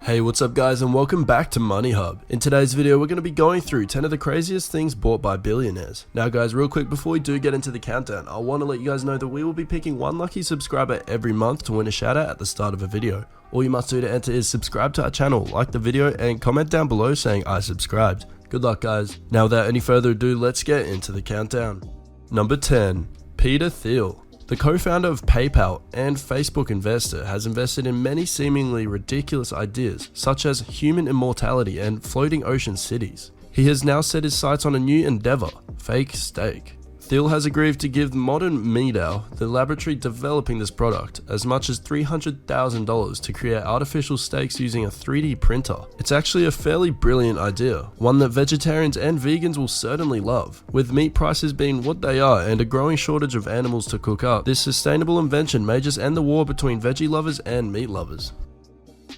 Hey, what's up guys, and welcome back to Money Hub. In today's video, we're going to be going through 10 of the craziest things bought by billionaires. Now guys, real quick before we do get into the countdown, I want to let you guys know that we will be picking one lucky subscriber every month to win a shout out at the start of a video. All you must do to enter is subscribe to our channel, like the video, and comment down below saying I subscribed. Good luck guys. Now without any further ado, let's get into the countdown. Number 10. Peter Thiel. The co-founder of PayPal and Facebook investor has invested in many seemingly ridiculous ideas, such as human immortality and floating ocean cities. He has now set his sights on a new endeavor, fake steak. Thiel has agreed to give modern Meadow, the laboratory developing this product, as much as $300,000 to create artificial steaks using a 3D printer. It's actually a fairly brilliant idea, one that vegetarians and vegans will certainly love. With meat prices being what they are and a growing shortage of animals to cook up, this sustainable invention may just end the war between veggie lovers and meat lovers.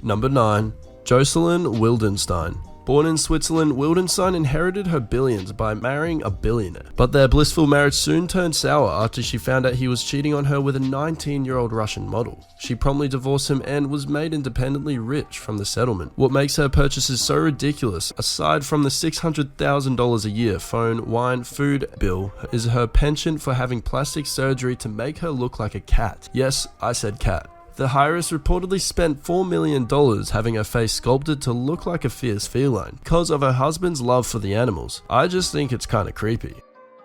Number 9. Jocelyn Wildenstein. Born in Switzerland, Wildenstein inherited her billions by marrying a billionaire. But their blissful marriage soon turned sour after she found out he was cheating on her with a 19-year-old Russian model. She promptly divorced him and was made independently rich from the settlement. What makes her purchases so ridiculous, aside from the $600,000 a year phone, wine, food bill, is her penchant for having plastic surgery to make her look like a cat. Yes, I said cat. The heiress reportedly spent $4 million having her face sculpted to look like a fierce feline because of her husband's love for the animals. I just think it's kinda creepy.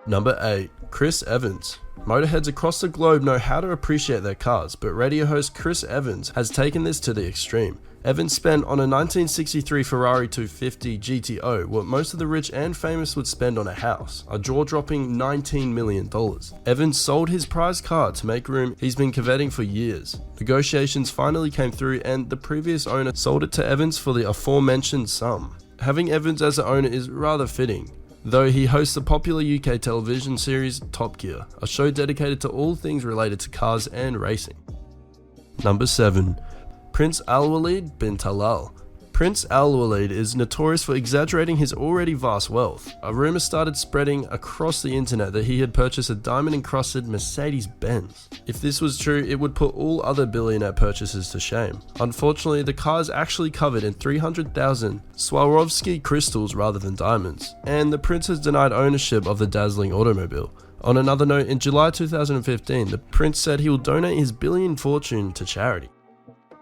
Number 8. Chris Evans. Motorheads across the globe know how to appreciate their cars, but radio host Chris Evans has taken this to the extreme. Evans spent on a 1963 Ferrari 250 GTO what most of the rich and famous would spend on a house, a jaw-dropping $19 million. Evans sold his prized car to make room he's been coveting for years. Negotiations finally came through and the previous owner sold it to Evans for the aforementioned sum. Having Evans as the owner is rather fitting, though he hosts the popular UK television series Top Gear, a show dedicated to all things related to cars and racing. Number 7. Prince Al-Walid bin Talal. Prince Al-Walid is notorious for exaggerating his already vast wealth. A rumor started spreading across the internet that he had purchased a diamond-encrusted Mercedes-Benz. If this was true, it would put all other billionaire purchases to shame. Unfortunately, the car is actually covered in 300,000 Swarovski crystals rather than diamonds, and the prince has denied ownership of the dazzling automobile. On another note, in July 2015, the prince said he will donate his billion fortune to charity.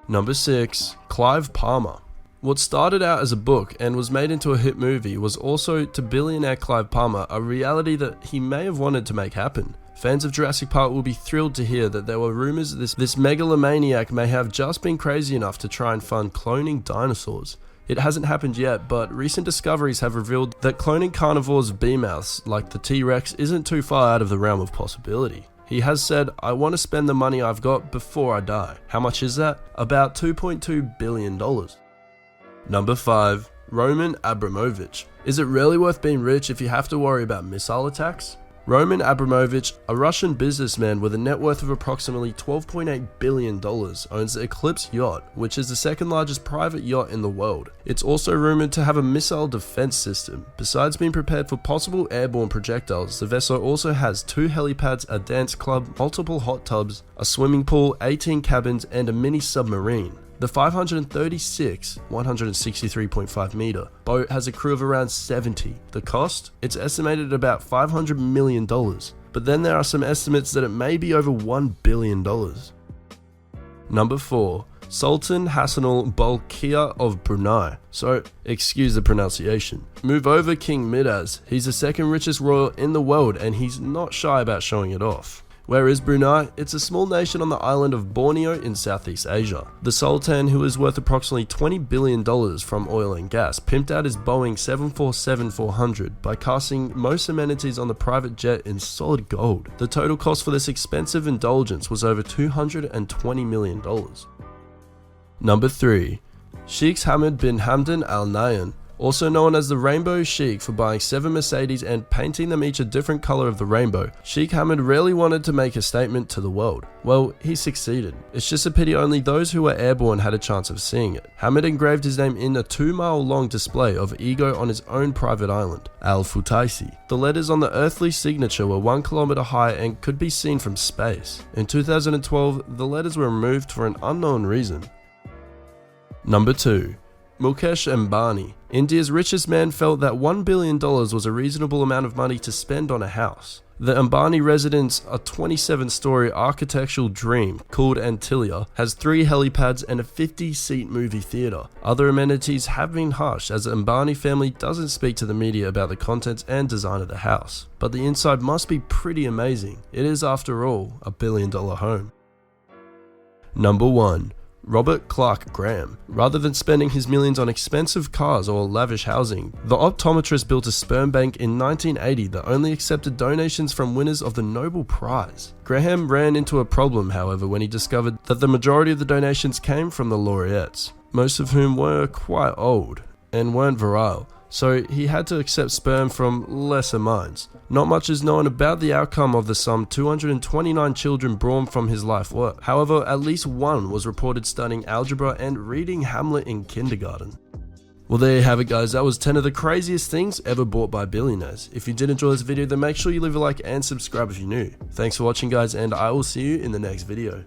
Number 6. Clive Palmer. What started out as a book and was made into a hit movie was also, to billionaire Clive Palmer, a reality that he may have wanted to make happen. Fans of Jurassic Park will be thrilled to hear that there were rumors that this megalomaniac may have just been crazy enough to try and fund cloning dinosaurs. It hasn't happened yet, but recent discoveries have revealed that cloning carnivores of behemoths like the T-Rex isn't too far out of the realm of possibility. He has said, I want to spend the money I've got before I die. How much is that? About $2.2 billion. Number 5. Roman Abramovich. Is it really worth being rich if you have to worry about missile attacks? Roman Abramovich, a Russian businessman with a net worth of approximately $12.8 billion, owns the Eclipse yacht, which is the second largest private yacht in the world. It's also rumored to have a missile defense system. Besides being prepared for possible airborne projectiles, the vessel also has 2 helipads, a dance club, multiple hot tubs, a swimming pool, 18 cabins, and a mini submarine. The 536, 163.5 meter boat has a crew of around 70. The cost? It's estimated at about $500 million, but then there are some estimates that it may be over $1 billion. Number 4. Sultan Hassanal Bolkiah of Brunei. So, excuse the pronunciation. Move over King Midas. He's the second richest royal in the world and he's not shy about showing it off. Where is Brunei? It's a small nation on the island of Borneo in Southeast Asia. The Sultan, who is worth approximately $20 billion from oil and gas, pimped out his Boeing 747-400 by casting most amenities on the private jet in solid gold. The total cost for this expensive indulgence was over $220 million. Number 3. Sheikh Hamad bin Hamdan Al Nahyan. Also known as the Rainbow Sheikh for buying 7 Mercedes and painting them each a different color of the rainbow, Sheikh Hamad really wanted to make a statement to the world. Well, he succeeded. It's just a pity only those who were airborne had a chance of seeing it. Hamad engraved his name in a 2-mile-long display of ego on his own private island, Al Futaisi. The letters on the earthly signature were 1 kilometer high and could be seen from space. In 2012, the letters were removed for an unknown reason. Number 2. Mukesh Ambani, India's richest man, felt that $1 billion was a reasonable amount of money to spend on a house. The Ambani residence, a 27-story architectural dream called Antilia, has 3 helipads and a 50-seat movie theatre. Other amenities have been hushed as the Ambani family doesn't speak to the media about the contents and design of the house. But the inside must be pretty amazing. It is, after all, a $1 billion home. Number 1. Robert Clark Graham. Rather than spending his millions on expensive cars or lavish housing, the optometrist built a sperm bank in 1980 that only accepted donations from winners of the Nobel Prize. Graham ran into a problem, however, when he discovered that the majority of the donations came from the laureates, most of whom were quite old and weren't virile, so he had to accept sperm from lesser minds. Not much is known about the outcome of the some 229 children born from his life work. However, at least one was reported studying algebra and reading Hamlet in kindergarten. Well, there you have it, guys. That was 10 of the craziest things ever bought by billionaires. If you did enjoy this video, then make sure you leave a like and subscribe if you're new. Thanks for watching, guys, and I will see you in the next video.